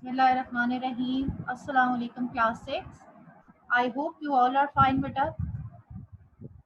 Bismillahirrahmanirrahim. Assalamu alaikum class 6. I hope you all are fine beta.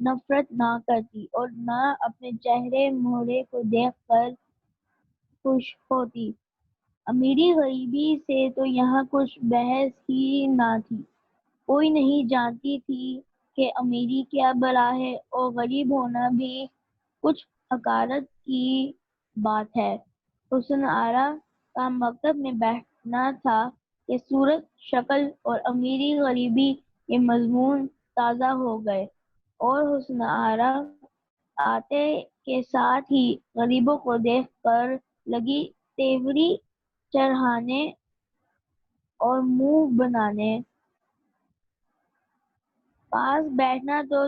نفرت نہ کرتی اور نہ اپنے چہرے مہرے کو دیکھ کر خوش ہوتی۔ امیری غریبی سے تو یہاں کچھ بحث ہی نہ تھی۔ کوئی نہیں جانتی تھی کہ امیری کیا بلا ہے اور غریب ہونا بھی کچھ حقارت کی بات ہے۔ حسن آرا کا مکتب میں بیٹھنا تھا کہ صورت، شکل اور امیری غریبی کے مضمون تازہ ہو گئے، اور حسن آرا آتے کے ساتھ ہی غریبوں کو دیکھ کر لگی تیوری چڑھانے اور منہ بنانے۔ پاس بیٹھنا تو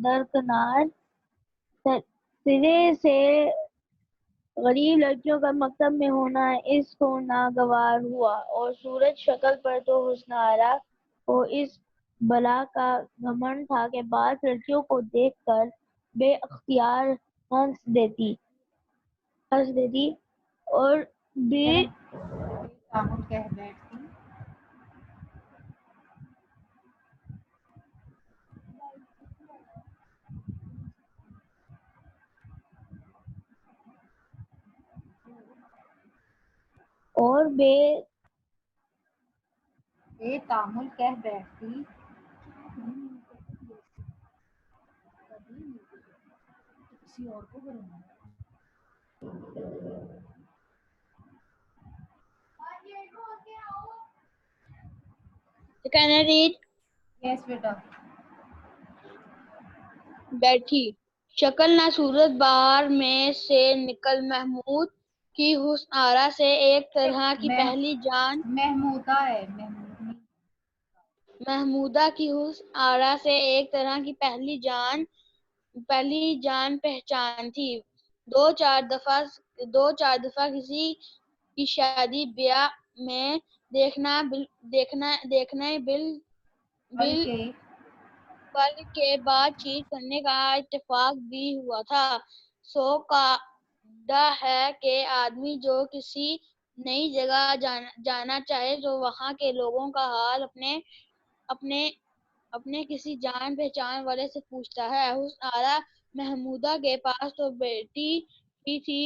درکنار، سرے سے غریب لڑکیوں کا مکتب میں ہونا اس کو ناگوار ہوا، اور صورت شکل پر تو حسن آرا کو اس بلا کا گھمنڈ تھا کہ بعض لڑکیوں کو دیکھ کر بے اختیار ہنس دیتی اور بے تعامل کہہ بیٹھتی۔ اور بے تعامل کہہ بیٹھتی۔ کسی اور کو بولنا۔ Can I read? یس بیٹا۔ بیٹھی شکل نہ صورت بہار میں سے نکل محمود کی حسن آرا سے ایک طرح کی پہلی جان محمودہ ہے، محمود نہیں۔ محمودہ کی حسن آرا سے ایک طرح کی پہلی جان پہچان تھی۔ دو چار دفعہ کسی کی شادی بیاہ میں دیکھنا بلکہ بات چیت کرنے کا اتفاق بھی ہوا تھا۔ سو قاعدہ ہے کہ آدمی جو کسی نئی جگہ جانا چاہے تو وہاں کے لوگوں کا حال اپنے کسی جان پہچان والے سے پوچھتا ہے۔ حسن آرا محمودہ کے پاس تو بیٹھی ہی تھی،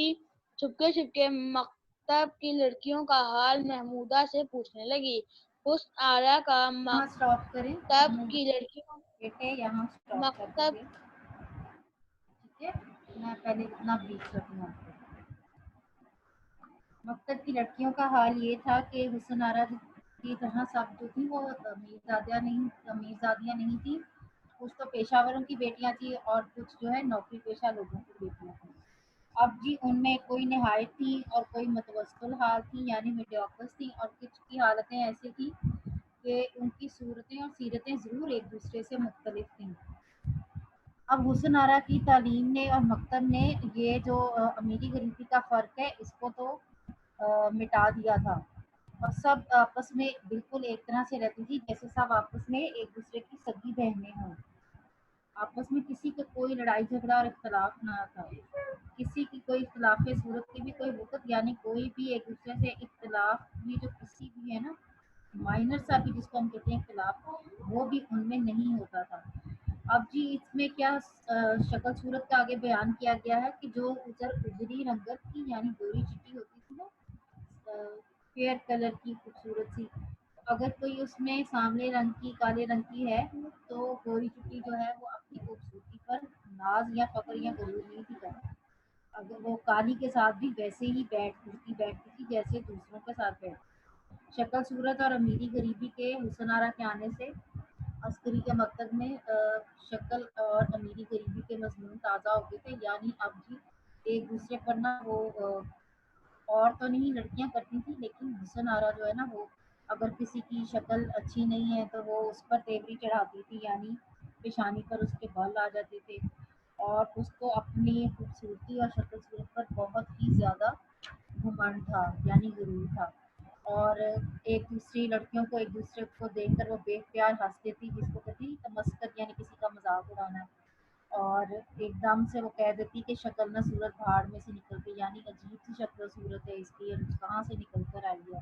چھپکے مکتب کی لڑکیوں کا حال محمودہ سے پوچھنے لگی۔ حسن آرا کا یہاں اسٹاپ کریں مکتب کی لڑکیوں بیٹے، یہاں اسٹاپ کر مکتب دیجیے، ٹھیک ہے؟ میں پہلے اتنا بریف کرتی ہوں آپ کو۔ مکتب کی لڑکیوں کا حال یہ تھا کہ حسن آرا کی طرح سب جو تھی وہ امیرزادیاں نہیں تھیں۔ کچھ تو پیشہ وروں کی بیٹیاں تھیں اور کچھ جو ہے نوکری پیشہ لوگوں کی بیٹیاں تھیں۔ اب جی ان میں کوئی نہایت تھی اور کوئی متوسط الحال تھی، یعنی میڈیوکرس تھی، اور کچھ کی حالتیں ایسی تھیں کہ ان کی صورتیں اور سیرتیں ضرور ایک دوسرے سے مختلف تھیں۔ اب حسن آرا کی تعلیم نے اور مکتب نے یہ جو امیری غریبی کا فرق ہے اس کو تو مٹا دیا تھا، اور سب آپس میں بالکل ایک طرح سے رہتی تھی جیسے سب آپس میں ایک دوسرے کی سگی بہنیں ہوں۔ آپس میں کسی کا کوئی لڑائی جھگڑا اور اختلاف نہ تھا، کسی کی کوئی اختلاف صورت کی بھی کوئی وقت، یعنی کوئی بھی ایک دوسرے سے اختلاف بھی جو کسی بھی ہے نا مائنر سا بھی جس کو ہم کہتے ہیں اختلاف، وہ بھی ان میں نہیں ہوتا تھا۔ اب جی اس میں کیا شکل صورت کا آگے بیان کیا گیا ہے کہ جو اجری رنگت کی یعنی گوری چٹی ہوتی تھی نا، فیئر کلر کی خوبصورت سی، اگر کوئی اس میں سامنے رنگ کی کالے رنگ کی ہے تو گوری چٹی جو ہے وہ اپنی خوبصورتی پر ناز یا فخر یا غرور نہیں تھی کرتی، اگر وہ کالی کے ساتھ بھی ویسے ہی بیٹھتی تھی جیسے دوسروں کے ساتھ بیٹھتی۔ شکل صورت اور امیری غریبی کے حسن آرا کے آنے سے عسکری کے مکتب میں شکل اور امیری غریبی کے مضمون تازہ ہو گئے تھے، یعنی اب جی ایک دوسرے پر نہ وہ اور تو نہیں لڑکیاں کرتی تھی، لیکن حسن آرا جو ہے نا وہ اگر کسی کی شکل اچھی نہیں ہے تو وہ اس پر تیوری چڑھاتی تھی، یعنی پیشانی پر اس کے بال آ جاتے تھے، اور اس کو اپنی خوبصورتی اور شکل صورت پر بہت ہی زیادہ گھمنڈ تھا یعنی غرور تھا، اور ایک دوسری لڑکیوں کو ایک دوسرے کو دیکھ کر وہ بے اختیار ہنستی تھی، جس کو کہتی تمسکر یعنی کسی کا مذاق اڑانا، اور ایک دم سے وہ کہہ دیتی کہ شکل نہ صورت بھاڑ میں سے نکل کے، یعنی عجیب سی شکل و صورت ہے اس کی، کہاں سے نکل کر آئی ہے۔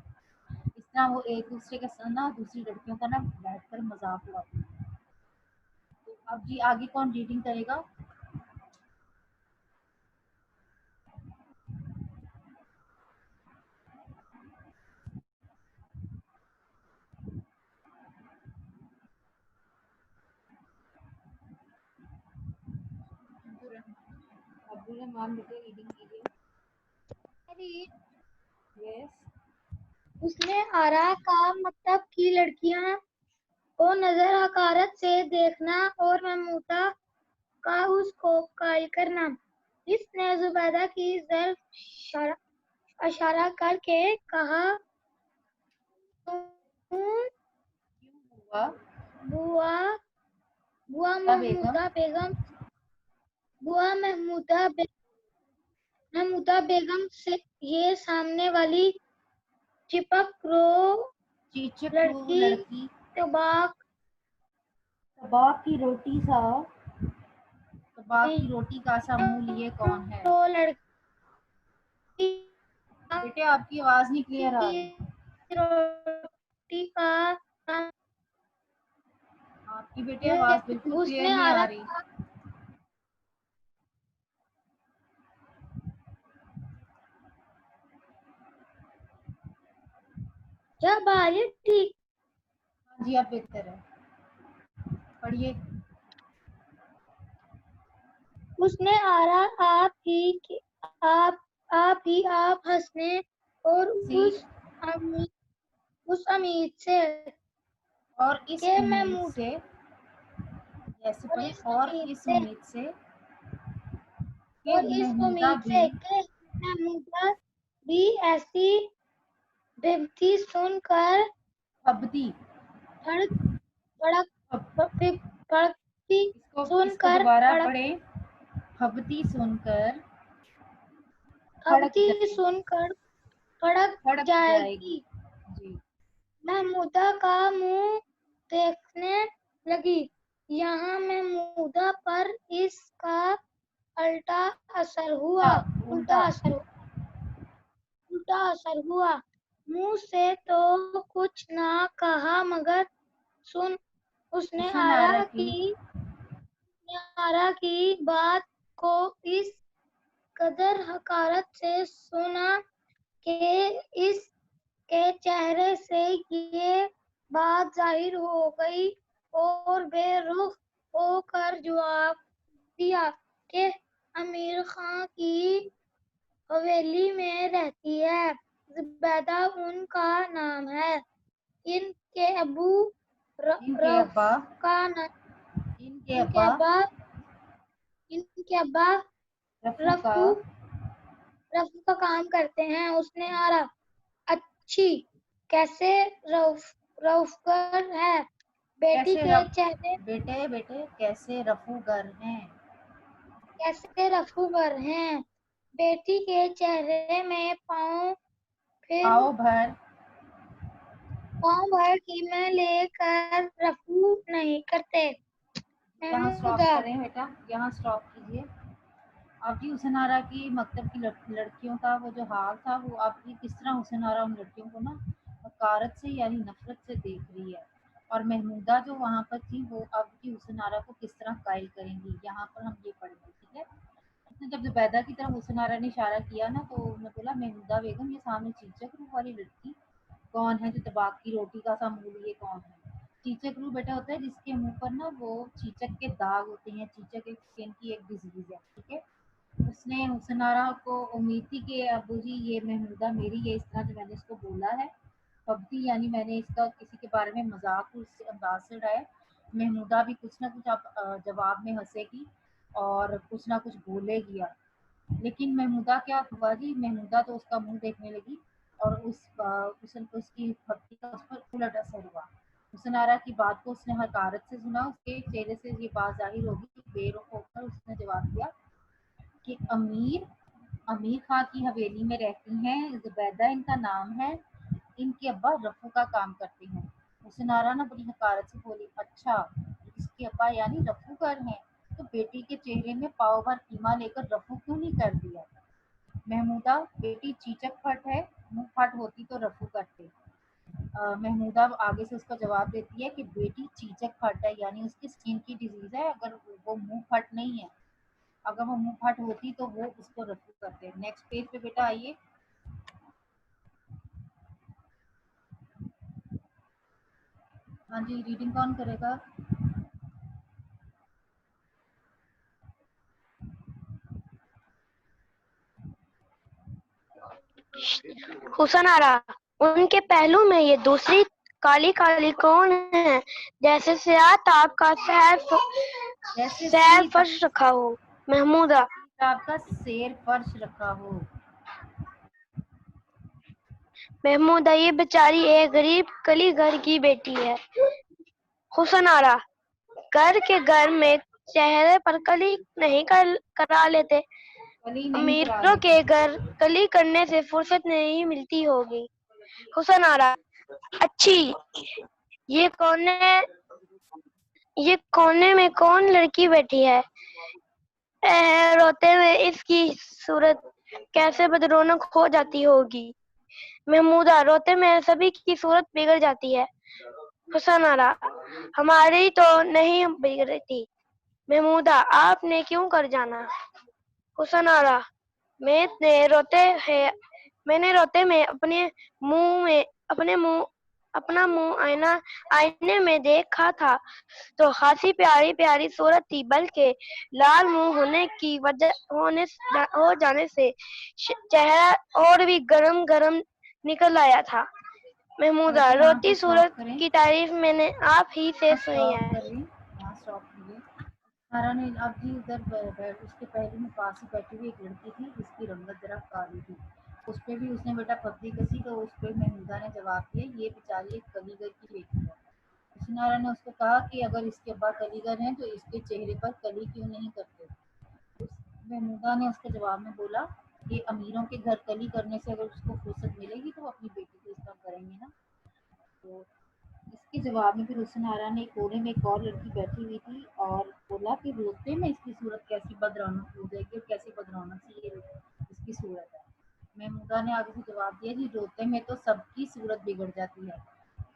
اس طرح وہ ایک دوسرے کے ساتھ نا دوسری لڑکیوں کا نا بیٹھ کر مذاق اڑاتی تھی۔ اب جی آگے کون ریڈنگ کرے گا؟ عبدالرحمان بیٹے ریڈنگ کیجیے. یس. اس نے آرا کا مکتب کی لڑکیاں کو نظر حقارت سے دیکھنا اور محمودہ کا اس کو قائل کرنا. اس نے زبیدہ کی طرف اشارہ کر کے کہا کیوں ہوا؟ بوا محمودہ بیگم سے یہ سامنے والی چپک رو لڑکی طباق کی روٹی کا سا منہ لیے کون ہے؟ رو لڑکی بیٹے آپ کی آواز نہیں کلیئر آ رہی. روٹی کا آپ کی بیٹے آواز بالکل کلیئر نہیں آ رہی. جب آئے ٹھیک. ہاں جی آپ بہتر ہے پڑھیے. اس نے آرا آپ ہنسنے اور اس امید سے اور اس کہ امید سے جیسے پڑھیں اور اس امید سے کہ محمودہ بھی ایسی بھڑکتی سن کر ابدی بھڑکتی اس کو دوبارہ پڑھیں. ہبتی سن کر کھڑک جائے گی. جی. محمودہ کا منہ دیکھنے لگی. یہاں محمودہ پر اس کا الٹا اثر ہوا. منہ سے تو کچھ نہ کہا مگر اس نے آرا کی بات کو اس قدر حقارت سے سنا کہ اس کے چہرے سے یہ بات ظاہر ہو گئی اور بے رخ ہو کر جواب دیا کہ امیر خان کی حویلی میں رہتی ہے. زبیدہ ان کا نام ہے. ان کے ابا رفو کا کام کرتے ہیں. اس نے آرا اچھی کیسے رفوگر ہے بیٹے کیسے رفوگر ہیں. بیٹی کے چہرے میں پاؤں بھر قیمہ لے کر رفو نہیں کرتے. یہاں سٹاپ کریں بیٹا, یہاں سٹاپ کیجیے. آپ کی حسن آرا کی مکتب کی لڑکیوں کا وہ جو حال تھا وہ آپ کی کس طرح حسن آرا ان لڑکیوں کو نا حقارت سے یعنی نفرت سے دیکھ رہی ہے, اور محمودہ جو وہاں پر تھی وہ اب کی حسن آرا کو کس طرح قائل کریں گی. یہاں پر ہم یہ پڑھیں گے. ٹھیک ہے. جب زبیدہ کی طرف حسن آرا نے اشارہ کیا نا تو میں بولا محمودہ بیگم یہ سامنے چیچک روح والی لڑکی کون ہے جو طباق کی روٹی کا سا منہ لیے کون ہے. چیچک روح بیٹا ہوتا ہے جس کے منہ پر نا وہ چیچک کے داغ ہوتے ہیں. چیچک ایک سکن کی ایک ڈیزیز ہے. ٹھیک ہے. اس نے حسن آرا کو امید تھی کہ ابو جی یہ محمودہ میری ہے, اس طرح جو میں نے اس کو بولا ہے پبتی یعنی میں نے اس کا کسی کے بارے میں مذاق اس انداز سے اڑایا. محمودہ بھی کچھ نہ کچھ اب جواب میں ہنسے گی اور کچھ نہ کچھ بولے گیا. لیکن محمودہ کیا ہوا جی, محمودہ تو اس کا منہ دیکھنے لگی اور اس کی پھپتی کا اس پر الٹ اثر ہوا. حسن آرا کی بات کو اس نے حقارت سے سنا. اس کے چہرے سے یہ بات ظاہر ہوگی. بے رخ ہو کر اس نے جواب دیا کہ امیر خان کی حویلی میں رہتی ہیں. زبیدہ ان کا نام ہے. ان کے ابا رفو کا کام کرتے ہیں. حسن آرا نا بڑی حقارت سے بولی اچھا اس کے ابا یعنی رفو گر ہیں, تو بیٹی کے چہرے میں پاؤ بھر قیمہ لے کر رفو کیوں نہیں کر دیا. محمودہ بیٹی چیچک پھٹ ہے, منہ پھٹ ہوتی تو رفو کرتے. محمودہ آگے سے اس کو جواب دیتی ہے کہ بیٹی چیچک پھٹ ہے، یعنی اس کی اسکن کی ڈیزیز ہے، اگر وہ منہ پھٹ نہیں ہے، اگر وہ منہ پھٹ ہوتی تو وہ اس کو رفو کرتے. نیکسٹ پیج پہ بیٹا آئیے. ہاں جی، ریڈنگ کون کرے گا؟ حسن آرا، ان کے پہلو میں یہ دوسری کالی کالی کون ہے، جیسے سیاہ تاب کا جیسے سیر فرش رکھا ہو. محمودہ، آپ کا سیر فرش رکھا ہو. محمودہ، یہ بیچاری ایک غریب کلی گھر کی بیٹی ہے. حسن آرا، گھر میں چہرے پر کلی نہیں کرا لیتے، کلی نہیں کرا امیروں لیتے. کے گھر کلی کرنے سے فرصت نہیں ملتی ہوگی. حسن آرا، اچھی، یہ کونے میں کون لڑکی بیٹھی ہے؟ روتے میں اس کی صورت کیسے بدرونق ہو جاتی ہوگی. محمودہ، روتے میں سبھی کی صورت بگڑ جاتی ہے. حسن آرا، ہماری تو نہیں بگڑتی. محمودہ، آپ نے کیوں کر جانا؟ حسن آرا، میں نے روتے میں اپنا منہ آئینے میں دیکھا تھا تو خاصی پیاری پیاری صورت تھی، بلکہ لال منہ ہو جانے سے چہرہ اور بھی گرم گرم نکل آیا تھا. محمودہ، بیٹے یہاں پہ روتی اسٹاپ صورت کریں. کی تعریف میں نے آپ ہی سے سنی اسٹاپ ہے. کریں. یہاں اسٹاپ کیجیے. سارا نے اب جی ادھر اس کے پہلے میں پاس ہی بیٹھی ہوئی ایک لڑکی تھی جس کی رنگت ذرا کالی تھی، اس پہ بھی اس نے بیٹا پپڑی کسی، تو اس پہ محمودہ نے جواب دیا یہ بیچاری ایک کلی گھر کی بیٹی ہے. حسنارا نے اس کو کہا کہ اگر اس کے ابا کلی گھر ہیں تو اس کے چہرے پر کلی کیوں نہیں کرتے؟ محمودہ نے اس کے جواب میں بولا کہ امیروں کے گھر کلی کرنے سے اگر اس کو فرصت ملے گی تو وہ اپنی بیٹی کو اس طرح کریں گے نا. تو اس کے جواب میں پھر حسن آرا نے کونے میں ایک اور لڑکی بیٹھی ہوئی تھی اور بولا کہ روتے میں اس کی صورت کیسی بدرونق ہو جائے گی اور کیسی بدرونق سے یہ اس کی صورت ہے. محمودہ نے آگے سے جواب دیا جی روتے میں تو سب کی صورت بگڑ جاتی ہے.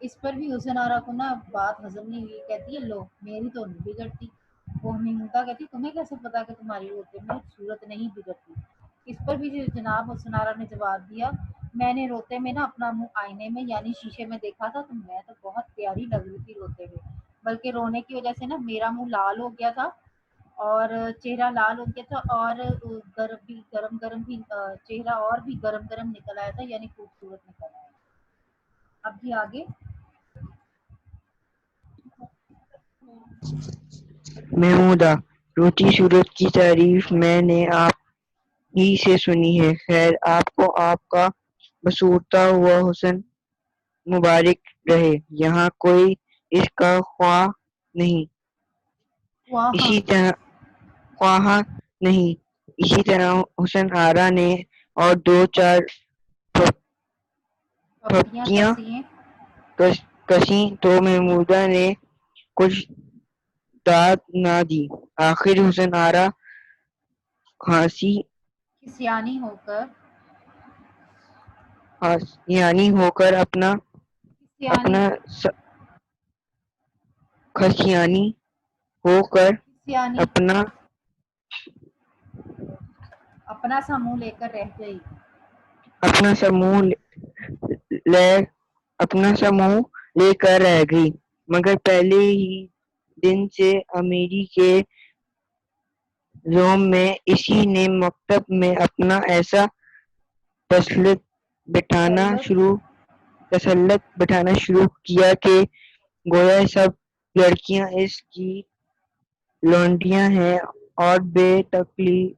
اس پر بھی حسن آرا کو نا بات ہضم نہیں ہوئی، کہتی ہے لو میری تو نہیں بگڑتی. وہ محمودہ کہتی تمہیں کیسے پتا کہ تمہاری روتے میں صورت نہیں بگڑتی؟ اس پر بھی جناب حسن آرا نے جواب دیا میں نے روتے میں نا اپنا منہ آئینے میں یعنی شیشے میں دیکھا تھا تو میں تو بہت پیاری لگ رہی تھی روتے میں، بلکہ رونے کی وجہ سے نا میرا منہ لال ہو گیا تھا اور چہرہ لال ہو گیا تھا اور گرم گرم بھی چہرہ اور بھی گرم گرم نکل آیا تھا، یعنی خوبصورت نکل آیا. اب بھی آگے. محمودہ، روتی صورت کی تعریف میں نے آپ ہی سے سنی ہے. خیر آپ کو آپ کا بسورتا ہوا حسن مبارک رہے. یہاں کوئی اس کا خواہ نہیں، وہاں اسی طرح حسن آرا نے اور دو چار پپڑیاں پھپتیاں کسی کسیں تو محمودہ نے کچھ داد نہ دی. آخر حسن آرا کھانسی کسیانی ہو کر اپنا کسیانی کھسیانی ہو کر کسیانی اپنا سا منہ لے کر رہ گئی. اپنا سا منہ لے کر رہ گئی. مگر پہلے ہی دن سے امیری کے زوم میں اسی نے مکتب میں اپنا ایسا تسلط بٹھانا شروع کیا کہ گویا سب لڑکیاں اس کی لونڈیاں ہیں اور بے تکلف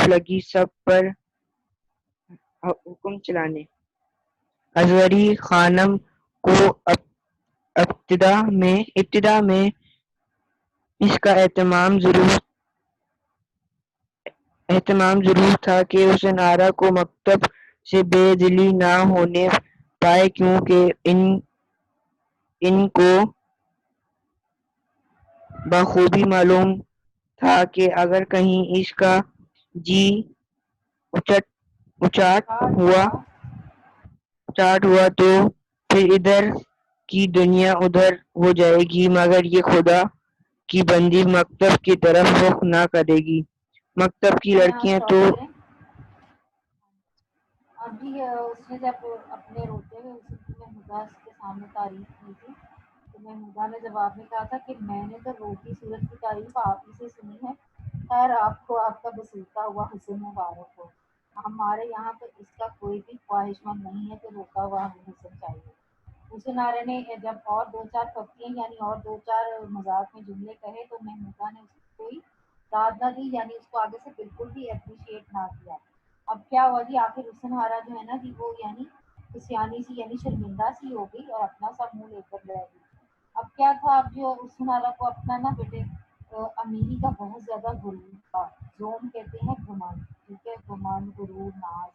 لگی سب پر حکم چلانے. ازوری خانم کو ابتدا میں اس کا اہتمام ضرور تھا کہ حسن آرا کو مکتب سے بے دلی نہ ہونے پائے، کیونکہ ان کو بخوبی معلوم تھا کہ اگر کہیں اس کا جی اچٹ اچاٹ ہوا تو پھر ادھر کی دنیا ادھر ہو جائے گی، مگر یہ خدا کی بندی مکتب کی طرف رخ نہ کرے گی۔ مکتب کی لڑکیاں تو ابھی اس نے جب اپنے روتے ہوئے اس کی محمودہ کے سامنے تعریف کی تھی تو محمودہ نے جواب میں کہا تھا کہ میں نے تو روتی سورج کی تعریف آپ ہی سے سنی ہے، خیر آپ کو آپ کا بسوتا ہوا حسن مبارک ہو، ہمارے یہاں تو اس کا کوئی بھی خواہش مند نہیں ہے کہ روتا ہوا ہمیں حسن چاہیے۔ حسن آرا نے جب اور دو چار پپتیاں یعنی اور دو چار مذاق میں جملے کہے تو محمودہ نے اس کو کوئی داد نہ دی، یعنی اس کو آگے سے بالکل بھی اپریشیٹ نہ کیا۔ اب کیا ہوا جی، آخر حسن ہارا جو ہے نا جی وہ یعنی کسیانی سی یعنی شرمندہ سی ہو گئی اور اپنا سا منہ لے کر بیٹھ گئی۔ اب کیا تھا، اب جو حسن ہارا کو اپنا نا بیٹے امیری کا بہت زیادہ غرور تھا، زوم کہتے ہیں گمان، ٹھیک ہے، گمان غرور ناز۔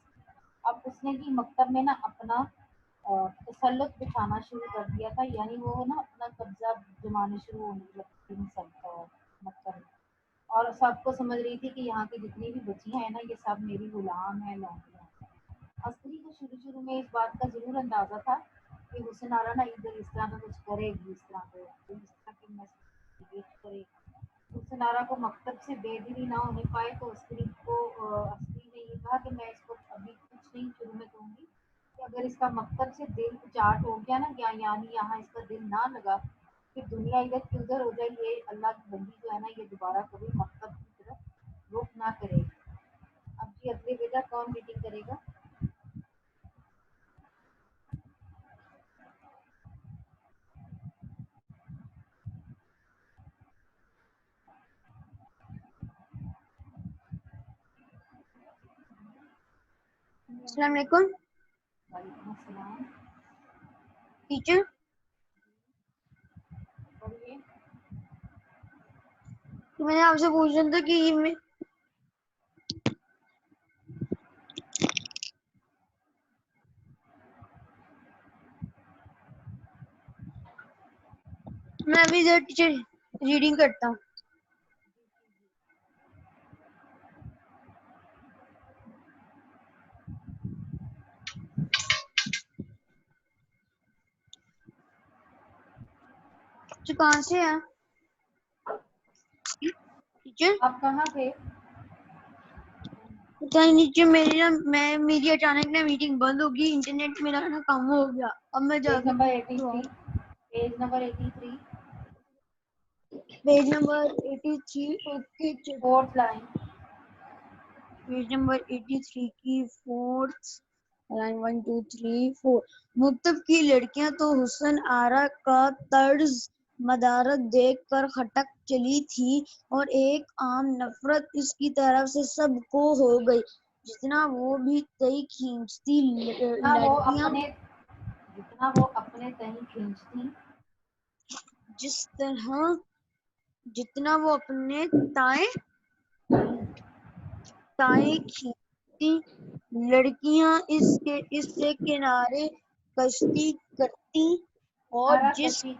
اب اس نے بھی مکتب میں نا اپنا تسلط بچھانا شروع کر دیا تھا، یعنی وہ نا اپنا قبضہ جمانے شروع ہونے لگتی مکتب میں، اور سب کو سمجھ رہی تھی کہ یہاں کی جتنی بھی بچیاں ہیں نا یہ سب میری غلام ہیں، لونڈیاں ہیں۔ عسکری کو شروع میں اس بات کا ضرور اندازہ تھا کہ حسن آرا نا ادھر اس طرح میں کچھ کرے گی، اس طرح کی میسج کرے گی۔ حسن آرا کو مکتب سے بے دلی نہ ہونے پائے تو عسکری نے یہ کہا کہ میں اس کو ابھی کچھ نہیں شروع میں کہوں گی کہ اگر اس کا مکتب سے دل چاٹ ہو گیا نا، یعنی یہاں اس کا دل نہ لگا، پھر دنیا ادھر کی ادھر ہو جائے، یہ اللہ کی بندی جو ہے نا یہ دوبارہ کبھی مکتب کی طرف رخ نہ کرے گی۔ اب جی اگلی بیٹا کون میٹنگ کرے گا؟ السلام علیکم وعلیکم السلام ٹیچر۔ بولیے۔ میں نے آپ سے پوچھنا تھا کہ میں ابھی ادھر ٹیچر ریڈنگ کرتا ہوں۔ کہاں سے ہے ٹیچر؟ آپ کہاں تھے؟ پتہ نہیں ٹیچر، میری اچانک نا میٹنگ بند ہو گئی، انٹرنیٹ میرا نا کم ہو گیا، اب میں جا پیج کے نمبر دیکھتی ہوں۔ 83 page number 83 page number 83 okay teacher, fourth line. Page number 83 کی فورتھ لائن 1 2 3 4۔ مکتب کی لڑکیاں تو حسن آرا کا طرز مدارت دیکھ کر کھٹک چلی تھی اور ایک عام نفرت اس کی طرف سے سب کو ہو گئی۔ جتنا وہ بھی تئی کھینچتی لڑکیاں، جتنا وہ اپنے تئیں کھینچتی، جتنا وہ اپنے تائیں کھینچتی لڑکیاں اس سے کنارے کشی کرتی اور کشی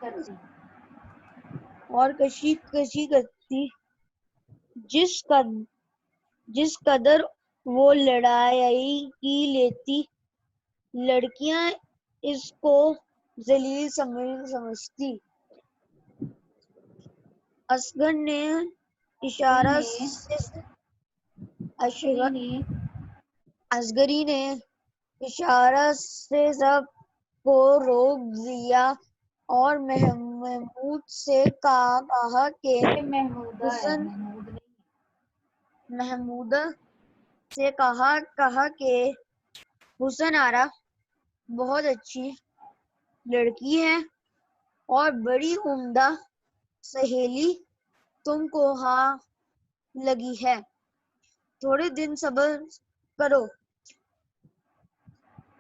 کرتی، جس قدر وہ لڑائی کی لیتی، لڑکیاں اس کو ذلیل سمجھتی۔ اصغری نے اشارہ سے سب کو روک دیا اور محمود سے کہا کہ حسن آرا بہت اچھی لڑکی ہے اور بڑی عمدہ سہیلی تم کو ہاں لگی ہے، تھوڑے دن صبر کرو،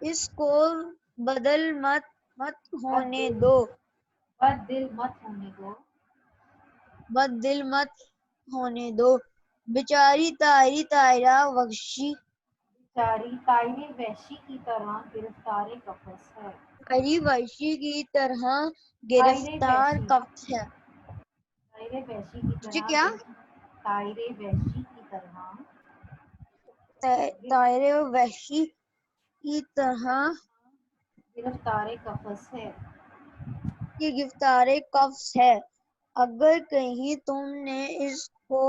اس کو بدل مت ہونے دو، بیچاری طاہرہ وحشی کی طرح گرفتار قفس ہے۔ وحشی کی طرح گرفتار قفس ہے۔ طاہر وحشی کی جی کیا؟ طرح طائر وحشی کی طرح گرفتار قفس ہے. یہ گرفتار قفس ہے. اگر کہیں تم نے اس کو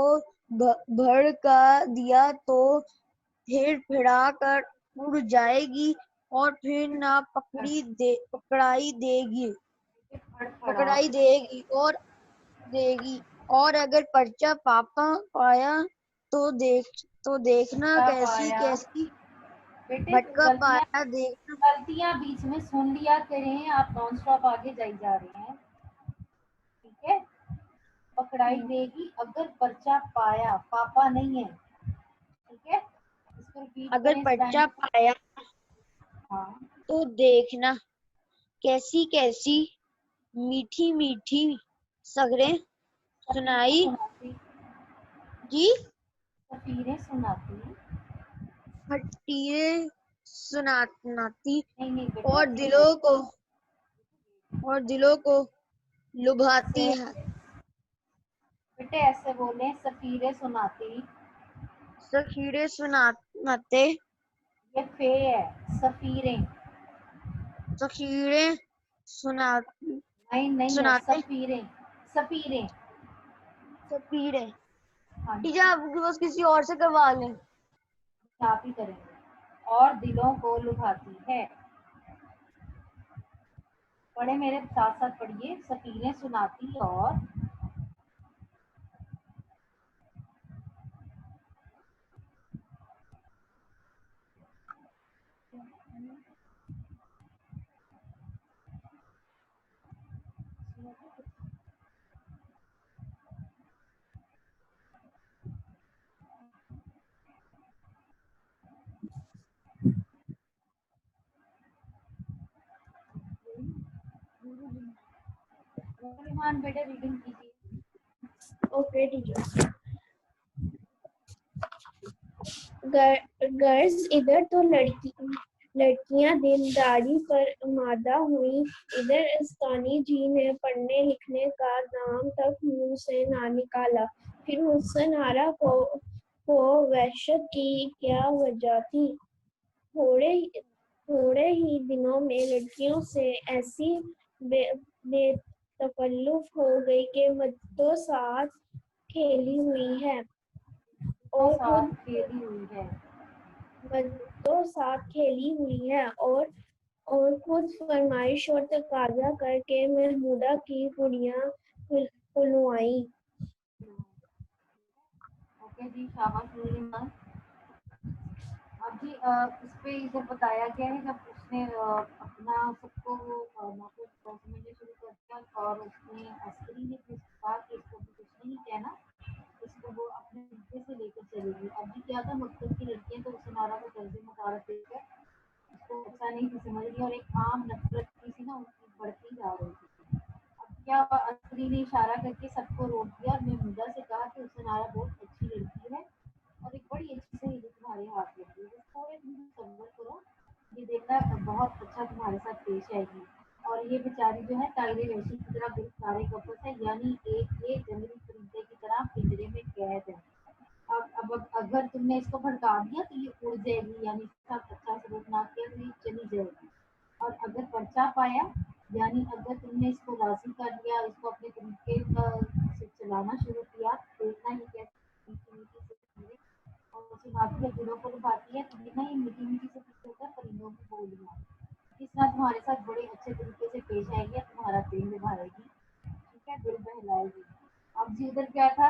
بھڑکا دیا تو پھر پھڑا کر اڑ جائے گی اور پھر نہ پکڑائی دے گی اور اگر پرچہ پایا تو دیکھنا کیسی بیٹے بھٹکا پایا دیکھنا. غلطیاں بیچ میں سن لیا کریں, آپ نان اسٹاپ آگے جا رہے ہیں. ٹھیک ہے, پکڑائی دے گی اگر پرچہ پایا, پاپا نہیں ہے. ٹھیک ہے, اس کو ریپیٹ اگر کریں. پرچہ پایا ہاں, تو دیکھنا کیسی میٹھی میٹھی سگریں سنائی. جی, سفیریں سناتی. ہٹیریں سناتی نہیں بیٹا, اور دلوں کو لبھاتی ایسے ہے. بیٹے ایسے بولیں, سفیریں سناتی. سفیریں سناتے. یہ فے ہے, سفیریں. سفیریں نہیں ہے, سناتے. سفیریں. سفیریں. ہاں ٹھیک جی, ہے, آپ کے پاس کسی اور سے کروا لیں. آپ ہی کریں گے. اور دلوں کو لبھاتی ہے. پڑھے میرے ساتھ ساتھ پڑھیے. سفیریں سناتی اور بیٹا ریڈنگ کیجیے. Okay teacher. غرض ادھر تو لڑکیاں دینداری پر آمادہ ہوئیں, ادھر اسکانی جی نے پڑھنے لکھنے کا نام تک منہ سے نہ نکالا. پھر حسن آرا کو وحشت کی کیا وجہ تھی؟ تھوڑے ہی دنوں میں لڑکیوں سے ایسی بے تکلف ہو گئی کہ مدتوں ساتھ کھیلی ہوئی ہے اور خود فرمائش اور تقاضا کر کے محمودہ کی گڑیاں پلوائیں. اوکے جی, شاباش میری ماں. اب جی اس پہ ادھر بتایا گیا ہے جب اس نے اپنا سب کو سمجھنا شروع کر دیا اور اس نے عسکری نے کہا کہ اس کو بھی کچھ نہیں کہنا, اس کو وہ اپنے طریقے سے لے کر چلے گی. اب جی کیا تھا, مقصد کی لڑکیاں تو اسے نارا کو طرز مطالعہ دے کر اس کو اچھا نہیں تھی سمجھ رہی اور ایک عام نفرت کی سی نا ان کی بڑھتی جا رہی تھی. اب کیا عسکری نے اشارہ کر کے سب کو روک دیا اور محمودہ سے کہا کہ اسے نارا بہت اچھی لڑکی ہے اور ایک بڑی اچھی سہیلی تمہارے ہاتھ لگی ہے, تھوڑے دن صبر کرو, یہ دیکھنا بہت اچھا تمہارے ساتھ پیش آئے گی. اور یہ بیچاری جو ہے طائر وحشی کی طرح گرفتار قفس ہے, یعنی ایک یہ جنگلی پرندے کی طرح پنجرے میں قید ہے. اب اگر تم نے اس کو بھڑکا دیا تو یہ اڑ جائے گی, یعنی اس کا اچھا سلوک نہ کیا تو یہ چلی جائے گی. اور اگر پرچہ پایا, یعنی اگر تم نے اس کو راضی کر لیا, اس کو اپنے طریقے سے چلانا شروع کیا, دیکھنا ہی کیسے اور سناتی ہے, دلوں کو لبھاتی ہے, دیکھنا یہ میٹھی میٹھی سے کچھ ہوتا ہے پرندوں کی بولیاں کس طرح تمہارے ساتھ بڑے اچھے طریقے سے پیش آئے گی, تمہارا دل نبھائے گی. ٹھیک ہے, دل بہلائے گی. اب جی ادھر کیا تھا,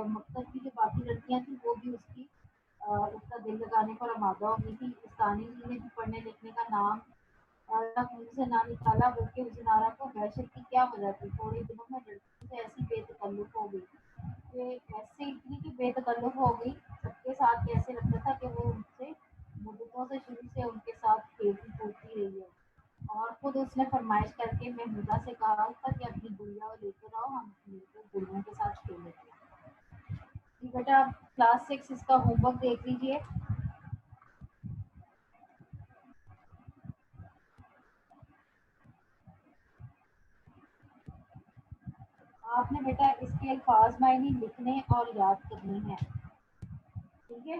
مقصد کی جو باقی لڑکیاں تھیں وہ بھی اس کا دل لگانے پر آمادہ ہو گئی تھی. استانی جی نے بھی پڑھنے لکھنے کا نام تک سے نہ نکالا, بلکہ اس نارا کو وحشت کی کیا وجہ تھی. تھوڑے دنوں میں لڑکی سے ایسی بے تکلف ہو گئی کہ ایسے اتنی کی بے تکلف ہو گئی, سب کے ساتھ ایسے لگتا تھا کہ وہ ان سے مدتوں سے شروع سے ان کے ساتھ کھیلتی کودتی رہی ہے. اور خود اس نے فرمائش کر کے محمودہ سے کہا تھا کہ اپنی گڑیا لے کر آؤ, ہم مل کر گڑیوں کے ساتھ کھیلیں گے. جی بیٹا, آپ کلاس 6 اس کا ہوم ورک دیکھ لیجیے. آپ نے بیٹا اس کے الفاظ معنی لکھنے اور یاد کرنے ہیں. ٹھیک ہے,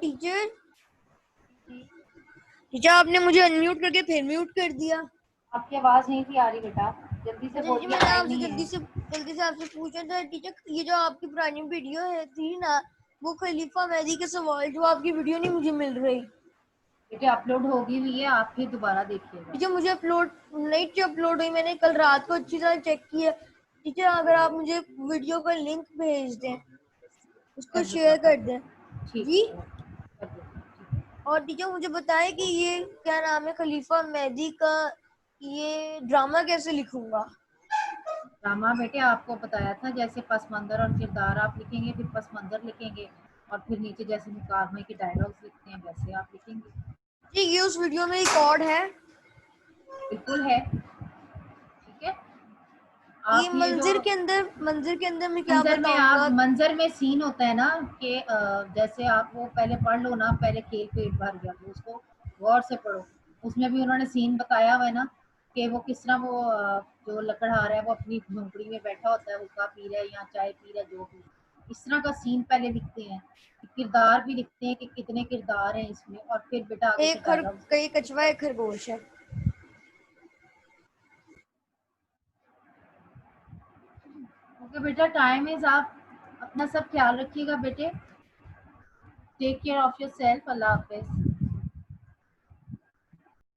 ٹیچر آپ نے مجھے انمیوٹ کر کے پھر میوٹ کر دیا. آپ کی آواز نہیں تھی آ رہی بیٹا, جلدی سے جی بولیے, میں نے آپ ٹائم سے نہیں جلدی سے آپ سے پوچھا تھا ٹیچر, یہ جو آپ کی پرانی ویڈیو ہے تھی نا, وہ خلیفہ مہدی کے سوال جواب کی ویڈیو نہیں مجھے مل رہی. بیٹے اپلوڈ ہوگی ہوئی ہے, آپ پھر دوبارہ دیکھیے گا. ٹیچر مجھے اپلوڈ ہوئی, میں نے کل رات کو اچھی طرح چیک کیا. ٹیچر اگر آپ مجھے ویڈیو کا لنک بھیج دیں, اس کو شیئر کر دیں. ٹھیک جی, ہے, کر دیں, ٹھیک ہے. اور ٹیچر مجھے بتائیں کہ یہ کیا نام ہے خلیفہ مہدی کا, یہ ڈرامہ کیسے لکھوں گا؟ ڈرامہ بیٹے آپ کو بتایا تھا, جیسے پس منظر اور کردار آپ لکھیں گے, پھر پس منظر لکھیں گے, اور پھر نیچے جیسے مکالمے کے ڈائلاگس لکھتے ہیں ویسے آپ لکھیں گے. جی یہ اس ویڈیو میں ریکارڈ ہے. بالکل ہے, ٹھیک ہے. یہ آپ یہ جو منظر کے اندر میں کیا منظر میں, بتاؤں آپ گا؟ منظر میں سین ہوتا ہے نا کہ جیسے آپ وہ پہلے پڑھ لو نا, پہلے کھیل پیٹ بھر گیا تو اس کو غور سے پڑھو. اس میں بھی انہوں نے سین بتایا ہوا ہے نا کہ وہ کس طرح وہ جو لکڑہار ہے وہ اپنی جھونپڑی میں بیٹھا ہوتا ہے, حقہ پی رہا ہے یا چائے پی رہا ہے, جو بھی اس طرح کا سین پہلے لکھتے ہیں. کردار بھی لکھتے ہیں کہ کتنے کردار ہیں اس میں, اور پھر بیٹا آگے سے ڈائلاگس. کئی کچوا ایک خرگوش ہے. اوکے بیٹا, ٹائم از, آپ اپنا سب خیال رکھیے گا بیٹے. Take care of yourself. اللہ حافظ.